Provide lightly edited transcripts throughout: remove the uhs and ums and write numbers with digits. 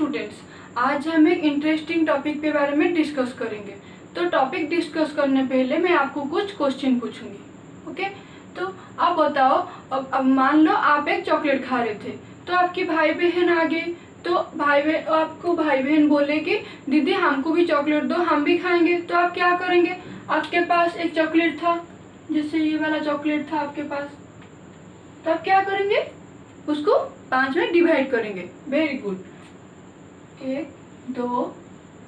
Students, आज हम एक इंटरेस्टिंग टॉपिक के बारे में डिस्कस करेंगे। तो टॉपिक डिस्कस करने पहले मैं आपको कुछ क्वेश्चन पूछूंगी। ओके, तो आप बताओ, अब मान लो आप एक चॉकलेट खा रहे थे, तो आपके भाई बहन आ गए, तो आपको भाई बहन बोले कि दीदी हमको भी चॉकलेट दो, हम भी खाएंगे। तो आप क्या करेंगे? आपके पास एक चॉकलेट था, जैसे ये वाला चॉकलेट था आपके पास, तो आप क्या करेंगे? उसको 5 में डिवाइड करेंगे। Very good, 1 2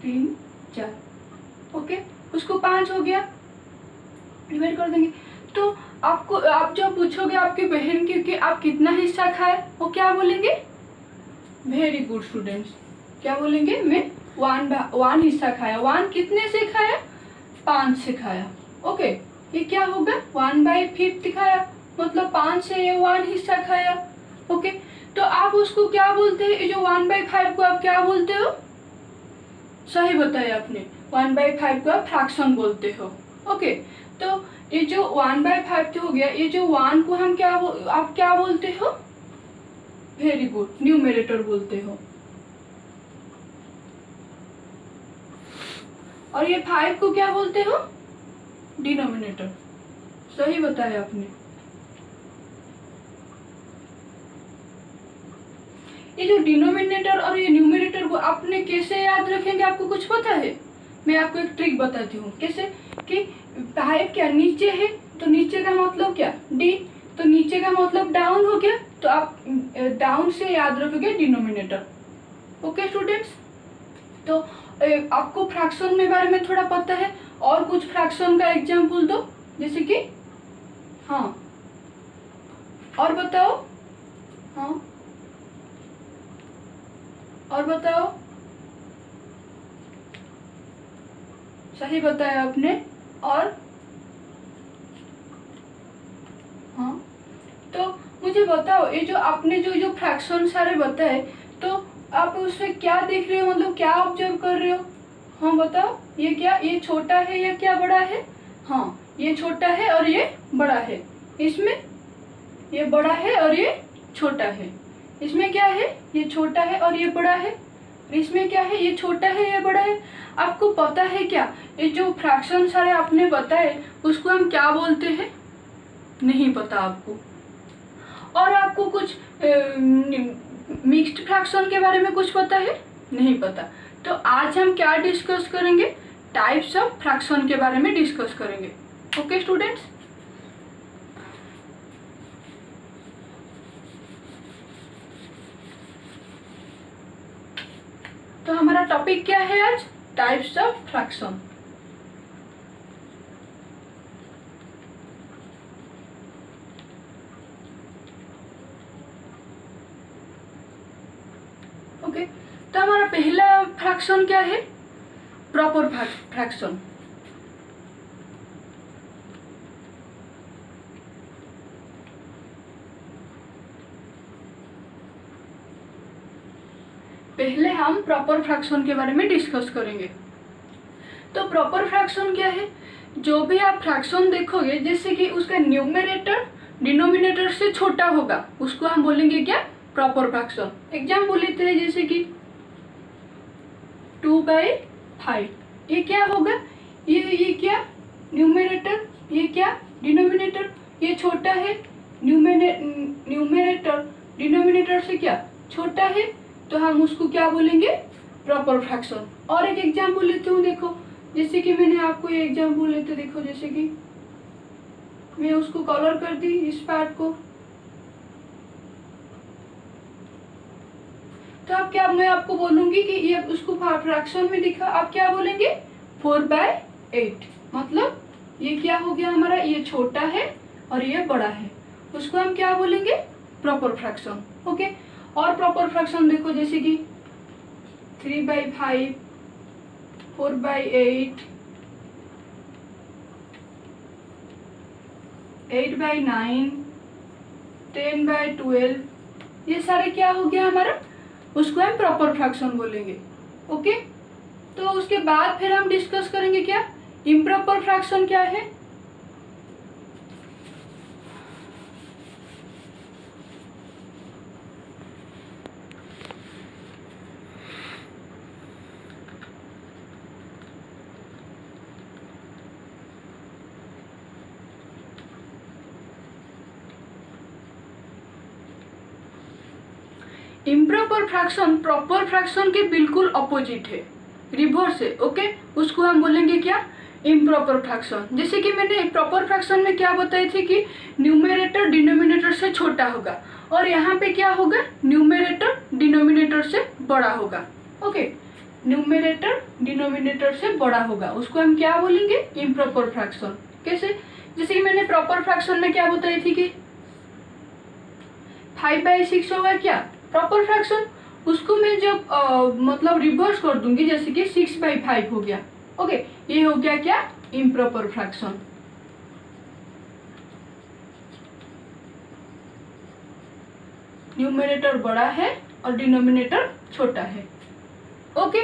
3 4। ओके, उसको 5 हो गया, डिवाइड कर देंगे। तो आप जब पूछोगे आपकी बहन की कि आप कितना हिस्सा खाए, वो क्या बोलेंगे? वेरी गुड स्टूडेंट्स, क्या बोलेंगे? मैं 1 हिस्सा खाया। 1 कितने से खाया? 5 से खाया। ओके, ये क्या होगा? 1/5 खाया, मतलब 5 से ये 1 हिस्सा खाया। ओके, तो आप उसको क्या बोलते हैं? ये जो 1/5 को आप क्या बोलते हो? सही बताया आपने, 1/5 को आप फ्रैक्शन बोलते हो। ओके, तो ये जो 1/5 हो गया, ये जो 1 को हम आप क्या बोलते हो? वेरी गुड, न्यूमरेटर बोलते हो। और ये 5 को क्या बोलते हो? डिनोमिनेटर। सही बताया आपने। ये जो डिनोमिनेटर और ये न्यूमरेटर को आपने कैसे याद रखेंगे, आपको कुछ पता है? मैं आपको एक ट्रिक बताती हूँ। कैसे कि 5 क्या नीचे है, तो नीचे का मतलब क्या? डी, तो नीचे का मतलब डाउन हो गया, तो आप डाउन से याद रखोगे डिनोमिनेटर। ओके स्टूडेंट्स, तो आपको फ्रैक्शन के बारे में थोड़ा पता है, और कुछ फ्रैक्शन का एग्जांपल दो, जैसे कि हाँ, और बताओ। हाँ, और बताओ। सही बताया आपने। और हाँ, तो मुझे बताओ, ये जो आपने जो फ्रैक्शन सारे बताए, तो आप उसमें क्या देख रहे हो, मतलब क्या ऑब्जर्व कर रहे हो? हाँ बताओ, ये क्या, ये छोटा है या क्या बड़ा है? हाँ, ये छोटा है और ये बड़ा है। इसमें ये बड़ा है और ये छोटा है। इसमें क्या है? ये छोटा है और ये बड़ा है। इसमें क्या है? ये छोटा है, ये बड़ा है। आपको पता है क्या, ये जो फ्रैक्शन सारे आपने बताए, उसको हम क्या बोलते हैं? नहीं पता आपको। और आपको कुछ मिक्स्ड फ्रैक्शन के बारे में कुछ पता है? नहीं पता। तो आज हम क्या डिस्कस करेंगे? टाइप्स ऑफ फ्रैक्शन के बारे में डिस्कस करेंगे। ओके स्टूडेंट्स, तो हमारा टॉपिक क्या है आज? Types of fraction. ओके, तो हमारा पहला फ्रैक्शन क्या है? Proper fraction. पहले हम प्रॉपर फ्रैक्शन के बारे में डिस्कस करेंगे। तो प्रॉपर फ्रैक्शन क्या है? जो भी आप फ्रैक्शन देखोगे, जैसे कि उसका न्यूमरेटर डिनोमिनेटर से छोटा होगा, उसको हम बोलेंगे क्या? Proper fraction. एग्जाम्पल लेते हैं, जैसे कि 2/5। ये क्या होगा? ये क्या? न्यूमरेटर। ये क्या? डिनोमिनेटर। ये छोटा है, न्यूमरेटर डिनोमिनेटर से क्या? छोटा है, तो हम उसको क्या बोलेंगे? Proper fraction. और एक एग्जाम्पल लेते हूँ, देखो, जैसे कि मैंने आपको ये एग्जाम्पल लेते, देखो, जैसे कि मैं उसको कलर कर दी, इस पार्ट को। तो अब क्या, मैं आपको बोलूंगी कि ये उसको फ्रैक्शन में दिखा, आप क्या बोलेंगे? 4/8। मतलब ये क्या हो गया हमारा? ये छोटा है और ये बड़ा है, उसको हम क्या बोलेंगे? Proper fraction. ओके, और प्रॉपर फ्रैक्शन देखो, जैसे कि 3/5, 4/8, 8/9, 10/12, ये सारे क्या हो गया हमारा? उसको हम प्रॉपर फ्रैक्शन बोलेंगे। ओके, तो उसके बाद फिर हम डिस्कस करेंगे क्या? इम्प्रॉपर फ्रैक्शन क्या है? इम्प्रॉपर फ्रैक्शन प्रॉपर फ्रैक्शन के बिल्कुल अपोजिट है, रिवर्स है। ओके, उसको हम बोलेंगे क्या, इम्प्रॉपर फ्रैक्शन। जैसे कि मैंने प्रॉपर फ्रैक्शन में क्या बताई थी कि न्यूमरेटर डिनोमिनेटर से छोटा होगा, और यहाँ पे क्या होगा, न्यूमरेटर डिनोमिनेटर से बड़ा होगा। ओके, न्यूमरेटर डिनोमिनेटर से बड़ा होगा, उसको हम क्या बोलेंगे, इम्प्रॉपर फ्रैक्शन। कैसे, जैसे कि मैंने प्रॉपर फ्रैक्शन में क्या बताई थी कि 5/6 होगा क्या प्रॉपर फ्रैक्शन, उसको मैं जब मतलब रिवर्स कर दूंगी, जैसे कि 6/5 हो गया। ओके, ये हो गया क्या, इम्प्रॉपर फ्रैक्शन। न्यूमरेटर बड़ा है और डिनोमिनेटर छोटा है। ओके,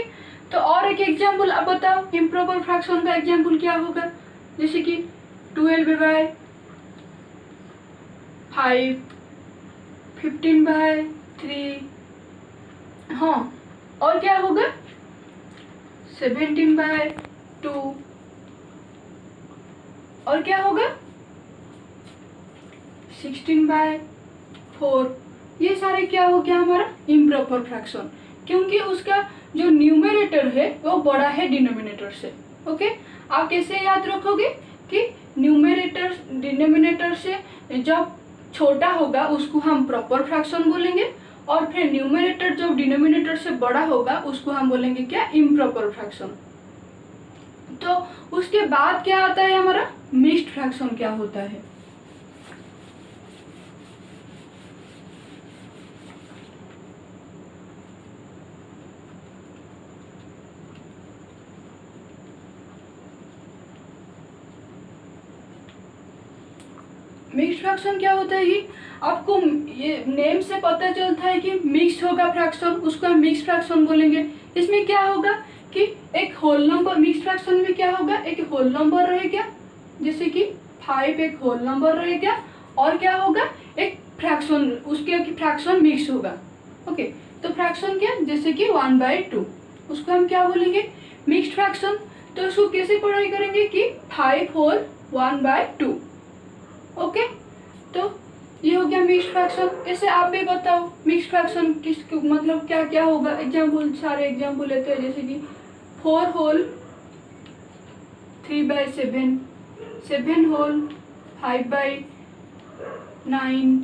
तो और एक एग्जाम्पल अब बताओ, इम्प्रॉपर फ्रैक्शन का एग्जाम्पल क्या होगा, जैसे कि 12/5, 15/3, हाँ, और क्या होगा, 17/2, और क्या होगा, 16/4। ये सारे क्या हो गया हमारा, इम्प्रॉपर फ्रैक्शन, क्योंकि उसका जो न्यूमरेटर है वो बड़ा है डिनोमिनेटर से। ओके, आप कैसे याद रखोगे कि न्यूमरेटर डिनोमिनेटर से जब छोटा होगा उसको हम प्रॉपर फ्रैक्शन बोलेंगे, और फिर न्यूमरेटर जब डिनोमिनेटर से बड़ा होगा उसको हम बोलेंगे क्या, इम्प्रॉपर फ्रैक्शन। तो उसके बाद क्या आता है हमारा, मिक्स्ड फ्रैक्शन क्या होता है। मिक्स्ड फ्रैक्शन क्या होता है, ये आपको ये नेम से पता चलता है कि मिक्स होगा फ्रैक्शन, उसको हम मिक्स फ्रैक्शन बोलेंगे। इसमें क्या होगा कि एक होल नंबर, मिक्स फ्रैक्शन में क्या होगा, एक होल नंबर रहेगा, जैसे कि 5 एक होल नंबर रहेगा, और क्या होगा, एक फ्रैक्शन, उसके फ्रैक्शन मिक्स होगा। ओके, तो फ्रैक्शन क्या, जैसे कि 1/2, उसको हम क्या बोलेंगे, मिक्स्ड फ्रैक्शन। तो उसको कैसे पढ़ाई करेंगे कि 5 होल 1/2। ओके, तो ये हो गया मिक्स्ड फ्रैक्शन। ऐसे आप भी बताओ मिक्स्ड फ्रैक्शन किस मतलब क्या क्या होगा, एग्जाम्पल, सारे एग्जाम्पल लेते हैं, जैसे कि 4 होल 3/7, 7 होल 5/9,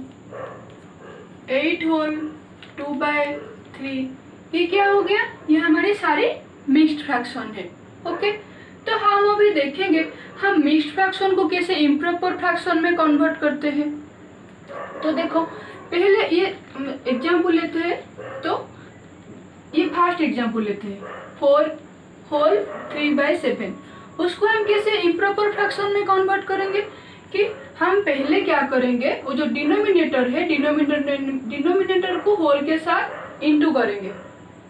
8 होल 2/3। ये क्या हो गया, ये हमारी सारी मिक्स्ड फ्रैक्शन है। ओके, तो हम अभी देखेंगे हम मिक्स्ड फ्रैक्शन को कैसे इम्प्रॉपर फ्रैक्शन में कन्वर्ट करते हैं। तो देखो, पहले ये एग्जाम्पल लेते हैं, तो ये फर्स्ट एग्जाम्पल लेते हैं, 4 होल 3/7, उसको हम कैसे इम्प्रॉपर फ्रैक्शन में कन्वर्ट करेंगे कि हम पहले क्या करेंगे, वो जो डिनोमिनेटर है, डिनोमिनेटर को होल के साथ इंटू करेंगे,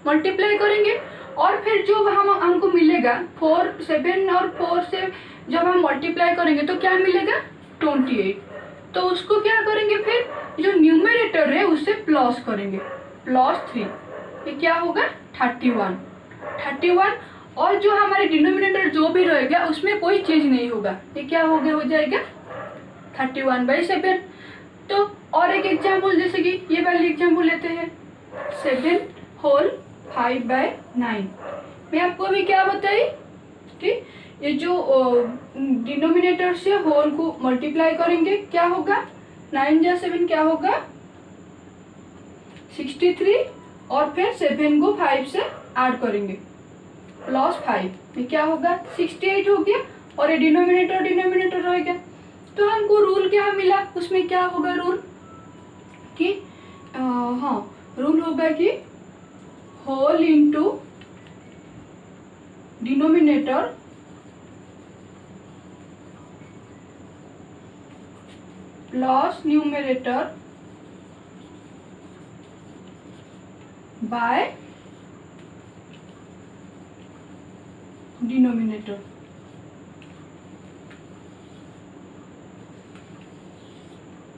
मल्टीप्लाई करेंगे, और फिर जो हमको मिलेगा 4, 7 और 4 से जब हम मल्टीप्लाई करेंगे तो क्या मिलेगा, 28। तो उसको क्या करेंगे, फिर जो न्यूमरेटर है उससे प्लस करेंगे, +3, ये क्या होगा, 31, और जो हमारे डिनोमिनेटर जो भी रहेगा उसमें कोई चीज नहीं होगा, ये क्या हो जाएगा 31/7। तो और एक एग्जाम्पल, जैसे कि ये वाली एग्जाम्पल लेते हैं, 7 होल 5/9। मैं आपको अभी क्या बताई कि ये जो डिनोमिनेटर से होल को मल्टीप्लाई करेंगे क्या होगा, 9 × 7 क्या होगा, 63, और फिर 7 को 5 से ऐड करेंगे, +5, ये क्या होगा, 68 हो गया, और ये डिनोमिनेटर रहेगा। तो हमको रूल क्या मिला, उसमें क्या होगा रूल कि हाँ, रूल होगा कि whole into denominator plus numerator by denominator.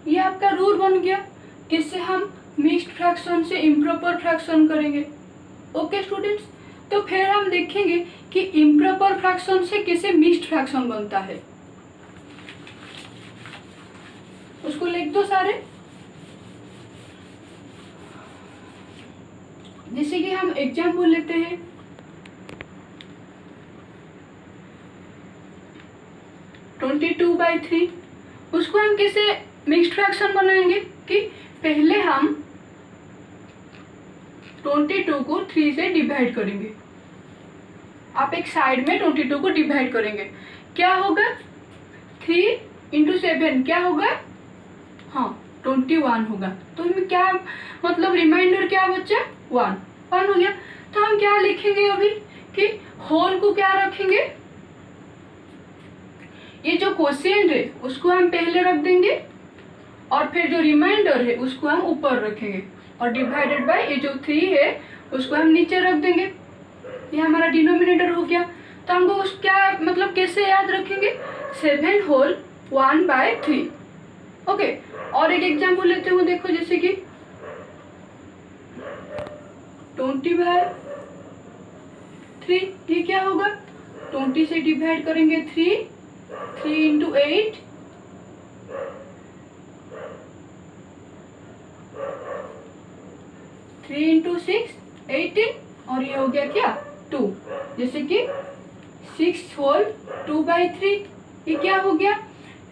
ये आपका रूल बन गया, किससे हम मिक्स्ड फ्रैक्शन से इम्प्रॉपर फ्रैक्शन करेंगे। ओके स्टूडेंट्स, तो फिर हम देखेंगे कि इम्प्रॉपर फ्रैक्शन से कैसे मिक्स्ड फ्रैक्शन बनता है। उसको लिख दो सारे। जैसे कि हम एग्जाम्पल लेते हैं, ट्वेंटी टू बाई थ्री। उसको हम कैसे मिक्स्ड फ्रैक्शन बनाएंगे कि पहले हम 22 को 3 से डिवाइड करेंगे। आप एक साइड में 22 को डिवाइड करेंगे, क्या होगा 3 × 7 क्या होगा, हाँ 21 होगा। तो हमें क्या मतलब रिमाइंडर क्या बच्चा 1 हो गया। तो हम क्या लिखेंगे अभी कि होल को क्या रखेंगे, ये जो क्वोशिएंट है उसको हम पहले रख देंगे और फिर जो रिमाइंडर है उसको हम ऊपर रखेंगे और डिवाइडेड बाय ये जो 3 है उसको हम नीचे रख देंगे। ये हमारा डिनोमिनेटर हो गया। तो हमको उस क्या मतलब कैसे याद रखेंगे, 7 होल 1/3। ओके, और एक एग्जांपल लेते हूँ, देखो जैसे कि 20/3, ये क्या होगा 20 से डिवाइड करेंगे 3 × 8 3 × 6 18 और ये हो गया क्या 2। जैसे कि 6 होल 2/3, ये क्या हो गया,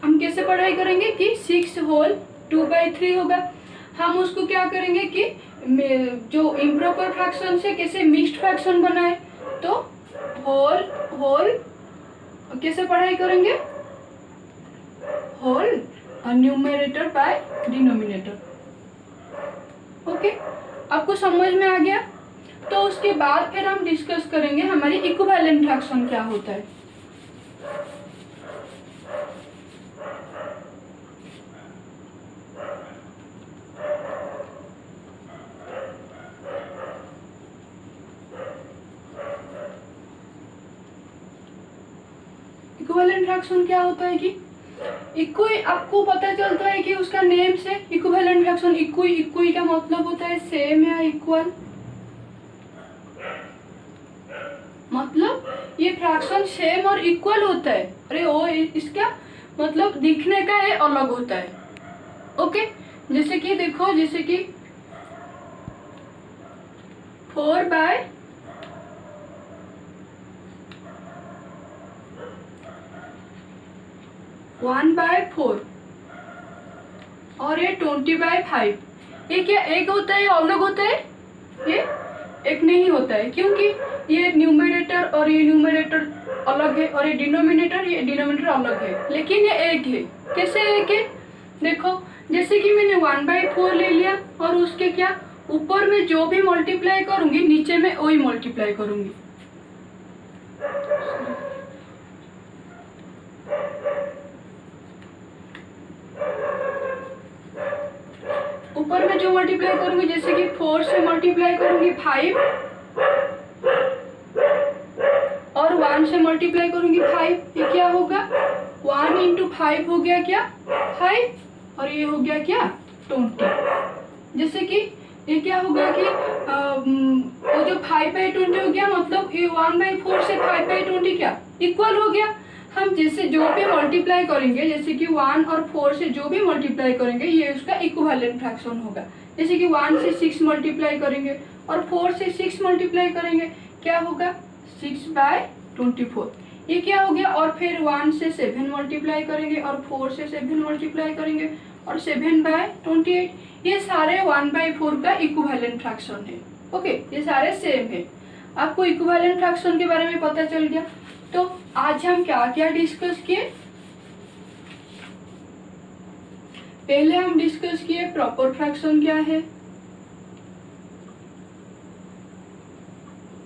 हम कैसे पढ़ाई करेंगे कि 6 होल 2/3 होगा। हम उसको क्या करेंगे कि जो इम्प्रॉपर फ्रैक्शन से कैसे मिक्स्ड फ्रैक्शन बनाए, तो होल होल कैसे पढ़ाई करेंगे, whole numerator by denominator. Okay, आपको समझ में आ गया। तो उसके बाद फिर हम डिस्कस करेंगे हमारी इक्विवेलेंट फ्रैक्शन क्या होता है। इक्विवेलेंट फ्रैक्शन क्या होता है कि इक्वी, आपको पता चलता है कि उसका नेम से इक्विवेलेंट फ्रैक्शन, इक्वी का मतलब होता है सेम या इक्वल। मतलब ये फ्रैक्शन सेम और इक्वल होता है। अरे वो इसका मतलब दिखने का ये अलग होता है। ओके, जैसे कि देखो, जैसे कि 4/1/4 और ये 20/5, ये क्या एक होता है अलग होता है, ये एक नहीं होता है, क्योंकि ये न्यूमरेटर और ये न्यूमरेटर अलग है और ये डिनोमिनेटर अलग है, लेकिन ये एक है। कैसे एक है, देखो जैसे कि मैंने 1/4 ले लिया और उसके क्या ऊपर में जो भी मल्टीप्लाई करूंगी नीचे में वही मल्टीप्लाई करूंगी। ऊपर में जो मल्टीप्लाई करूंगी, जैसे कि 4 से मल्टीप्लाई करूंगी 5 और 1 से मल्टीप्लाई करूंगी 5, ये क्या होगा 1 × 5 हो गया क्या 5 और ये हो गया क्या 20। जैसे कि ये क्या होगा कि वो जो 5/20 हो गया, मतलब ये 1/4 से 5/20 क्या इक्वल हो गया। हम जैसे जो भी मल्टीप्लाई करेंगे, जैसे कि 1 और 4 से जो भी मल्टीप्लाई करेंगे ये उसका इक्विवेलेंट फ्रैक्शन होगा। जैसे कि 1 से 6 मल्टीप्लाई करेंगे और 4 से 6 मल्टीप्लाई करेंगे, क्या होगा 6/24, ये क्या हो गया। और फिर 1 से 7 मल्टीप्लाई करेंगे और 4 से 7 मल्टीप्लाई करेंगे और 7/28, ये सारे 1/4 का इक्विवेलेंट फ्रैक्शन है। ओके, ये सारे सेम है। आपको इक्विवेलेंट फ्रैक्शन के बारे में पता चल गया। तो आज हम क्या क्या डिस्कस किए, पहले हम डिस्कस किए प्रॉपर फ्रैक्शन क्या है।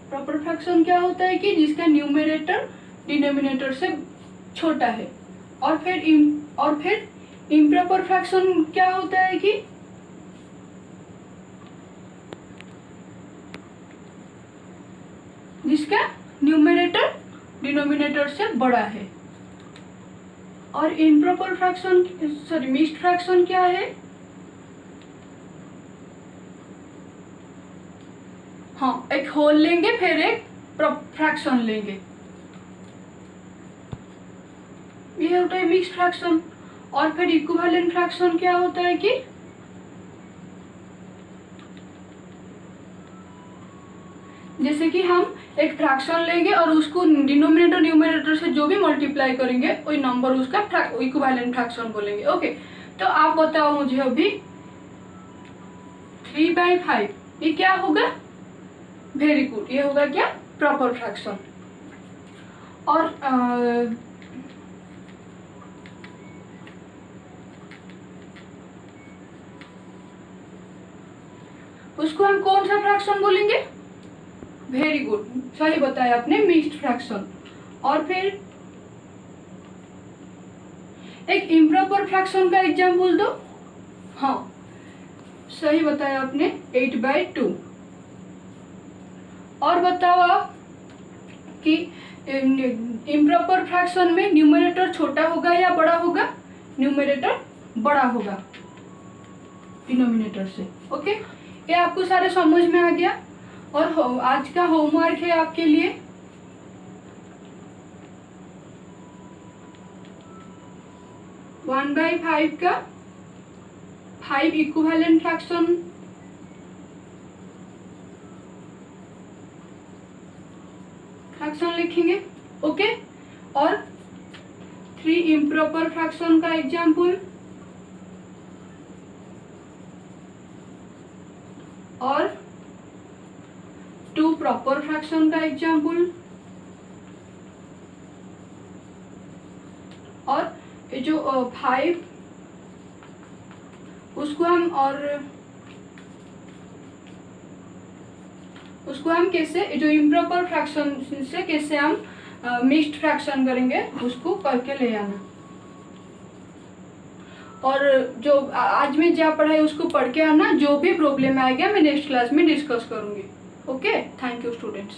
प्रॉपर फ्रैक्शन क्या होता है कि जिसका न्यूमरेटर डिनोमिनेटर से छोटा है। और फिर इम्प्रॉपर फ्रैक्शन क्या होता है कि जिसका न्यूमरेटर डिनोमिनेटर से बड़ा है। और इम्प्रॉपर फ्रैक्शन मिक्स्ड फ्रैक्शन क्या है, हाँ एक होल लेंगे फिर एक फ्रैक्शन लेंगे, ये होता है मिक्स्ड फ्रैक्शन। और फिर इक्विवेलेंट फ्रैक्शन क्या होता है कि जैसे कि हम एक फ्रैक्शन लेंगे और उसको डिनोमिनेटर न्यूमरेटर से जो भी मल्टीप्लाई करेंगे वही नंबर उसका इक्विवेलेंट फ्रैक्शन बोलेंगे। ओके, तो आप बताओ मुझे अभी 3/5 ये क्या होगा? वेरी गुड, ये होगा क्या? Proper fraction. और उसको हम कौन सा फ्रैक्शन बोलेंगे? वेरी गुड, सही बताया आपने, मिक्स्ड फ्रैक्शन। और फिर एक इम्प्रॉपर फ्रैक्शन का एग्जाम्पल दो। हाँ, सही बताया आपने, 8/2। और बताओ आप कि इम्प्रॉपर फ्रैक्शन में न्यूमरेटर छोटा होगा या बड़ा होगा? न्यूमरेटर बड़ा होगा डिनोमिनेटर से। ओके, ये आपको सारे समझ में आ गया। और आज का होमवर्क है आपके लिए 1/5 का 5 इक्विवेलेंट फ्रैक्शन लिखेंगे। ओके, और 3 इम्प्रॉपर फ्रैक्शन का एग्जाम्पल, और 2 प्रॉपर फ्रैक्शन का एग्जाम्पल, और ये जो 5 उसको हम कैसे, जो इम्प्रॉपर फ्रैक्शन से कैसे हम मिक्स्ड फ्रैक्शन करेंगे उसको करके ले आना। और जो आज में क्या पढ़ा है उसको पढ़ के आना। जो भी प्रॉब्लम आएगा मैं नेक्स्ट क्लास में डिस्कस करूंगी। Okay, thank you students.